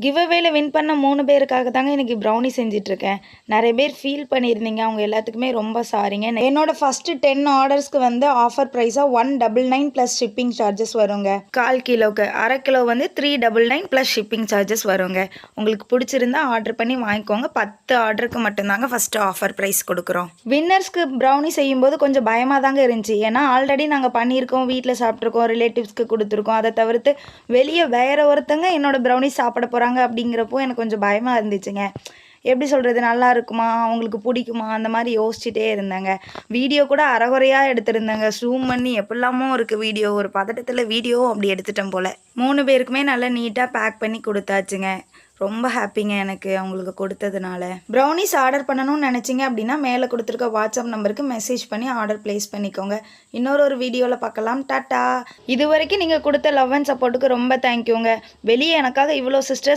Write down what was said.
Give அவேல win பண்ண 3 பேருக்காக தாங்க இன்னைக்கு ப்ரௌனி செஞ்சுட்ருக்கேன். நெறைய பேர் ஃபீல் பண்ணியிருந்தீங்க. அவங்க எல்லாத்துக்குமே ரொம்ப சாரிங்க. என்னோட ஃபர்ஸ்ட்டு 10 ஆர்டர்ஸ்க்கு வந்து ஆஃபர் ப்ரைஸா 199 ப்ளஸ் ஷிப்பிங் சார்ஜஸ் வருங்க. 1/4 கிலோக்கு. 1/2 கிலோ வந்து 399 ப்ளஸ் ஷிப்பிங் சார்ஜஸ் வருங்க. உங்களுக்கு பிடிச்சிருந்தா ஆர்டர் பண்ணி வாங்கிக்கோங்க. 10 ஆர்டருக்கு மட்டும்தாங்க ஃபர்ஸ்ட்டு ஆஃபர் ப்ரைஸ் கொடுக்குறோம். வின்னர்ஸ்க்கு ப்ரௌனி செய்யும்போது கொஞ்சம் பயமாக தாங்க இருந்துச்சு. ஏன்னா ஆல்ரெடி நாங்கள் பண்ணியிருக்கோம், வீட்டில் சாப்பிட்ருக்கோம், ரிலேட்டிவ்ஸ்க்கு கொடுத்துருக்கோம். அதை தவிர்த்து வெளியே வேற ஒருத்தங்க என்னோட ப்ரௌனி சாப்பிட போகிறாங்க அப்படிங்கிறப்போ எனக்கு கொஞ்சம் பயமாக இருந்துச்சுங்க. எப்படி சொல்கிறது, நல்லா இருக்குமா, அவங்களுக்கு பிடிக்குமா, அந்த மாதிரி யோசிச்சுட்டே இருந்தேங்க. வீடியோ கூட அரைகுறையாக எடுத்திருந்தேங்க. ஜூம் பண்ணி எப்படிலாமோ இருக்குது வீடியோ. ஒரு பதட்டத்தில் வீடியோ அப்படி எடுத்துட்டேன் போல். 3 பேருக்குமே நல்லா நீட்டாக பேக் பண்ணி கொடுத்தாச்சுங்க. ரொம்ப ஹாப்பிங்க எனக்கு அவங்களுக்கு கொடுத்ததுனால. ப்ரௌனிஸ் ஆர்டர் பண்ணணும்னு நினச்சிங்க அப்படின்னா மேலே கொடுத்துருக்க வாட்ஸ்அப் நம்பருக்கு மெசேஜ் பண்ணி ஆர்டர் ப்ளேஸ் பண்ணிக்கோங்க. இன்னொரு வீடியோவில் பார்க்கலாம். டாட்டா. இது வரைக்கும் நீங்கள் கொடுத்த லவ் அண்ட் சப்போர்ட்டுக்கு ரொம்ப தேங்க்யூங்க. வெளியே எனக்காக இவ்வளோ சிஸ்டர்ஸ்